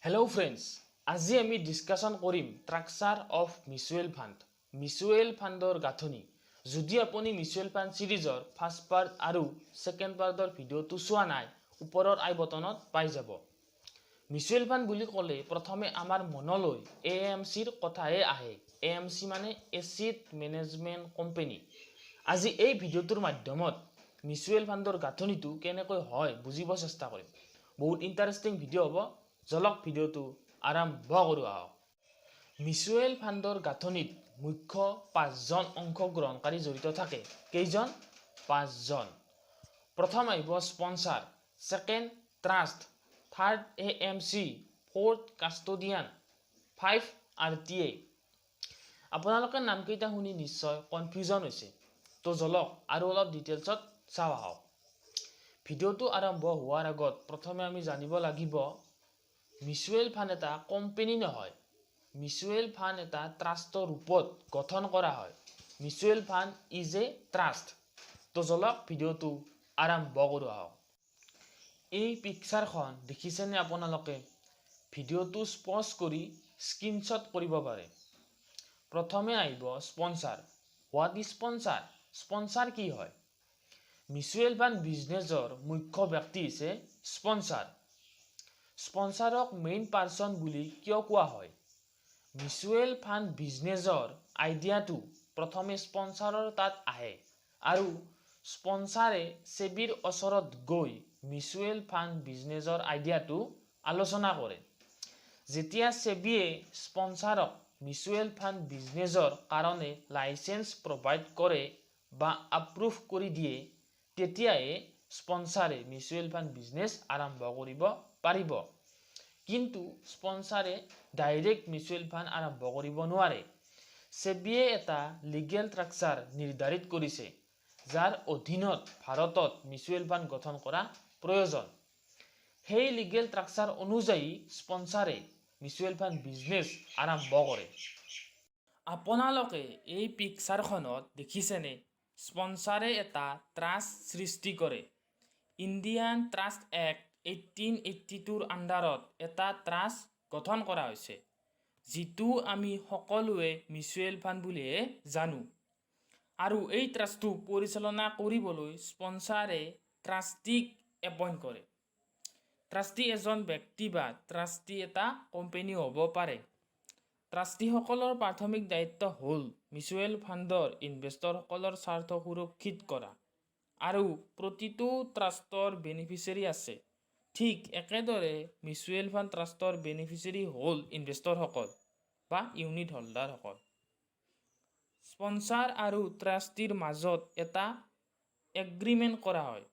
Hello friends, আজি আমি discussion কৰিম structure of mutual fund. Mutual ফাণ্ডৰ গাঁথনি। যদি আপুনি মিউচুৱেল ফাণ্ড সিৰিজৰ ফাৰ্ষ্ট পাৰ্ট আৰু সেকেন্ড পাৰ্টৰ ভিডিঅ'টো চোৱা নাই, ওপৰৰ আই বটনত পাই যাব। মিউচুৱেল ফাণ্ড বুলি ক'লে প্ৰথমে আমাৰ মনলৈ AMCৰ কথাহে আহে। AMC মানে এসেট মেনেজমেন্ট কোম্পানী। আজি এই ভিডিঅ'টোৰ মাধ্যমত মিউচুৱেল ফাণ্ডৰ গাঁথনিটো কেনেকৈ হয় বুজিব চেষ্টা কৰিম। বহুত ইণ্টাৰেষ্টিং ভিডিঅ' হ'ব। জলক ভিডিঅ'টো আৰম্ভ কৰো আহক। মিউচুৱেল ফাণ্ডৰ গাঁথনিত মুখ্য 5জন অংশগ্ৰহণকাৰী জড়িত থাকে। কেইজন? 5জন। প্ৰথম আহিব sponsor, second trust, third AMC, fourth custodian, 5 RTA। আপোনালোকে নামকেইটা শুনি নিশ্চয় কনফিউজন হৈছে। তো জলক আৰু অলপ ডিটেইলছত চাওঁ আহক। ভিডিঅ'টো আৰম্ভ হোৱাৰ আগত প্ৰথমে আমি জানিব লাগিব মিউচুৱেল ফাণ্ড এটা কোম্পানী নহয়। মিউচুৱেল ফাণ্ড এটা ট্ৰাষ্টৰ ৰূপত গঠন কৰা হয়। Mutual fund is a trust. তো জলক ভিডিঅ'টো আৰম্ভ কৰো আহক। এই পিকচাৰখন দেখিছেনে আপোনালোকে? ভিডিঅ'টো পজ কৰি স্ক্ৰীনশ্বট কৰিব পাৰে। প্ৰথমে আহিব sponsor. What is sponsor? Sponsor কি হয়? মিউচুৱেল ফাণ্ড বিজনেছৰ মুখ্য ব্যক্তি হৈছে স্পন্সৰ। স্পন্সৰক মেইন পাৰ্চন বুলি কিয় কোৱা হয়? মিউচুৱেল ফাণ্ড বিজনেছৰ আইডিয়াটো প্ৰথমে স্পন্সৰৰ তাত আহে আৰু স্পন্সৰে সেবিৰ ওচৰত গৈ মিউচুৱেল ফাণ্ড বিজনেছৰ আইডিয়াটো আলোচনা কৰে। যেতিয়া সেবিয়ে স্পন্সৰক মিউচুৱেল ফাণ্ড বিজনেছৰ কাৰণে লাইসেন্স প্ৰভাইড কৰে বা এপ্ৰুভ কৰি দিয়ে, তেতিয়াহে স্পন্সৰে মিউচুৱেল ফাণ্ড বিজনেছ আৰম্ভ কৰিব পাৰিব। কিন্তু স্পন্সৰে ডাইৰেক্ট মিউচুৱেল ফাণ্ড আৰম্ভ কৰিব নোৱাৰে। সেবিয়ে এটা লিগেল স্ট্ৰাকচাৰ নিৰ্ধাৰিত কৰিছে, যাৰ অধীনত ভাৰতত মিউচুৱেল ফাণ্ড গঠন কৰা প্ৰয়োজন। সেই লিগেল স্ট্ৰাকচাৰ অনুযায়ী স্পন্সৰে মিউচুৱেল ফাণ্ড বিজনেছ আৰম্ভ কৰে। আপোনালোকে এই পিকচাৰখনত দেখিছেনে? স্পন্সৰে এটা ট্ৰাষ্ট সৃষ্টি কৰে। ইণ্ডিয়ান ট্ৰাষ্ট এক্ট 1882ৰ আণ্ডাৰত এটা ট্ৰাষ্ট গঠন কৰা হৈছে, যিটো আমি সকলোৱে মিউচুৱেল ফাণ্ড বুলিহে জানো। আৰু এই ট্ৰাষ্টটো পৰিচালনা কৰিবলৈ স্পন্সৰে ট্ৰাষ্টিক এপইণ্ট কৰে। ট্ৰাষ্টি এজন ব্যক্তি বা ট্ৰাষ্টি এটা কোম্পানী হ'ব পাৰে। ট্ৰাষ্টিসকলৰ প্ৰাথমিক দায়িত্ব হ'ল মিউচুৱেল ফাণ্ডৰ ইনভেষ্টৰসকলৰ স্বাৰ্থ সুৰক্ষিত কৰা। আৰু প্ৰতিটো ট্ৰাষ্টৰ বেনিফিচিয়াৰী আছে। ঠিক একেদৰে মিউচুৱেল ফাণ্ড ট্ৰাষ্টৰ বেনিফিচিয়াৰী হ'ল ইনভেষ্টৰসকল বা ইউনিট হোল্ডাৰসকল। স্পন্সৰ আৰু ট্ৰাষ্টিৰ মাজত এটা এগ্ৰিমেণ্ট কৰা হয়।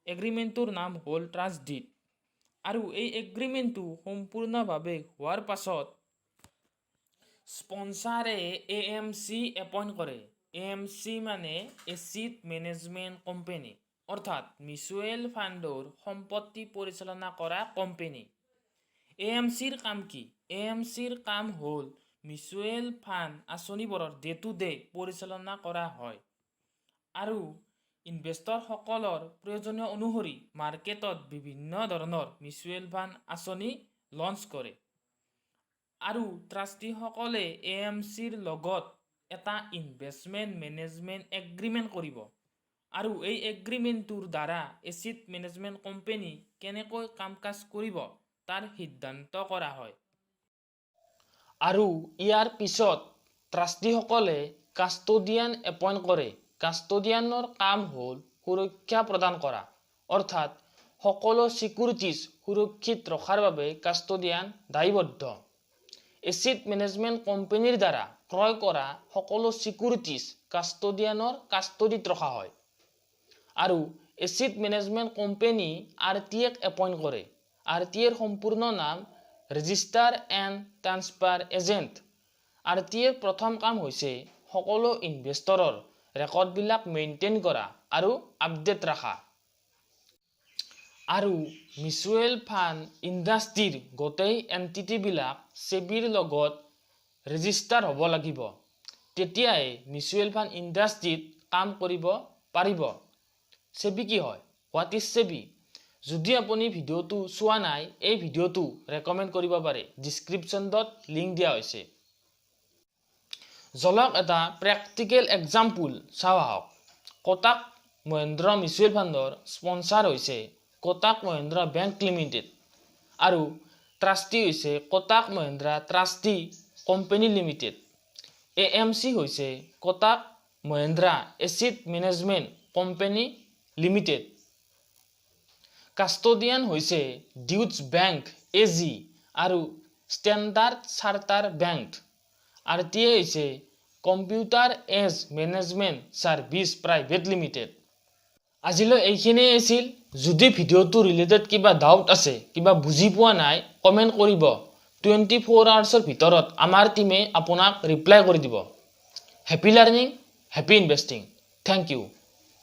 এগ্ৰিমেণ্টটোৰ নাম হ'ল ট্ৰাষ্ট ডিড। আৰু এই এগ্ৰিমেণ্টটো সম্পূৰ্ণভাৱে হোৱাৰ পাছত স্পন্সৰে AMC এপইণ্ট কৰে। AMC মানে এসেট মেনেজমেন্ট কোম্পানী, অৰ্থাৎ মিউচুৱেল ফাণ্ডৰ সম্পত্তি পৰিচালনা কৰা কোম্পানী। AMCৰ কাম কি? AMCৰ কাম হ'ল মিউচুৱেল ফাণ্ড আঁচনিবোৰৰ ডে টু ডে পৰিচালনা কৰা হয় আৰু ইনভেষ্টৰসকলৰ প্ৰয়োজনীয় অনুসৰি মাৰ্কেটত বিভিন্ন ধৰণৰ মিউচুৱেল ফাণ্ড আঁচনি লঞ্চ কৰে। আৰু ট্ৰাষ্টিসকলে AMCৰ লগত এটা ইনভেষ্টমেণ্ট মেনেজমেণ্ট এগ্ৰিমেণ্ট কৰিব। আৰু এই এগ্ৰিমেণ্টটোৰ দ্বাৰা এসেট মেনেজমেণ্ট কোম্পানী কেনেকৈ কাম কাজ কৰিব তাৰ সিদ্ধান্ত কৰা হয়। আৰু ইয়াৰ পিছত ট্ৰাষ্টিসকলে কাষ্টডিয়ান এপইণ্ট কৰে। কাষ্টডিয়ানৰ কাম হ'ল সুৰক্ষা প্ৰদান কৰা, অৰ্থাৎ সকলো সিকিউৰিটিজ সুৰক্ষিত ৰখাৰ বাবে কাষ্টডিয়ান দায়বদ্ধ। এসেট মেনেজমেণ্ট কোম্পানীৰ দ্বাৰা ক্ৰয় কৰা সকলো সিকিউৰিটিজ কাষ্টডিয়ানৰ কাষ্টডিত ৰখা হয়। আৰু এসেট মেনেজমেণ্ট কোম্পানী RTAক এপইণ্ট কৰে। RTAৰ সম্পূৰ্ণ নাম ৰেজিষ্টাৰ এণ্ড ট্ৰান্সফাৰ এজেণ্ট। RTAৰ প্ৰথম কাম হৈছে সকলো ইনভেষ্টৰৰ ৰেকৰ্ডবিলাক মেইনটেইন কৰা আৰু আপডেট ৰখা। আৰু মিউচুৱেল ফাণ্ড ইণ্ডাষ্ট্ৰীৰ গোটেই এণ্টিটিবিলাক সেবিৰ লগত ৰেজিষ্টাৰ হ'ব লাগিব। তেতিয়াহে মিউচুৱেল ফাণ্ড ইণ্ডাষ্ট্ৰীত কাম কৰিব পাৰিব। সেবি কি হয়? হোৱাট ইজ সেবি? যদি আপুনি ভিডিঅ'টো চোৱা নাই এই ভিডিঅ'টো ৰেকমেণ্ড কৰিব পাৰে ডিসক্ৰিপশ্যনত লিংক দিয়া হৈছে জলক এটা প্ৰেক্টিকেল এক্সাম্পল চাও আহক কোটাক মহিন্দ্ৰা মিউচুৱেল ফাণ্ডৰ স্পন্সৰ হৈছে কোটাক মহিন্দ্ৰা বেংক লিমিটেড আৰু ট্ৰাষ্টি হৈছে Kotak Mahindra trustee company limited AMC হৈছে Kotak Mahindra asset management company limited custodian হৈছে ডিউটছ বেংক এজি আৰু ষ্টেণ্ডাৰ্ড চাৰ্টাৰ বেংক আৰটিএ হৈছে computer age management service private limited আজিলৈ এইখিনিয়ে আছিল যদি ভিডিঅ'টো ৰিলেটেড কিবা ডাউট আছে কিবা বুজি পোৱা নাই কমেন্ট কৰিব 24 আৱাৰ্ছৰ ভিতৰত আমাৰ টিমে আপোনাক ৰিপ্লাই কৰি দিব happy learning happy investing thank U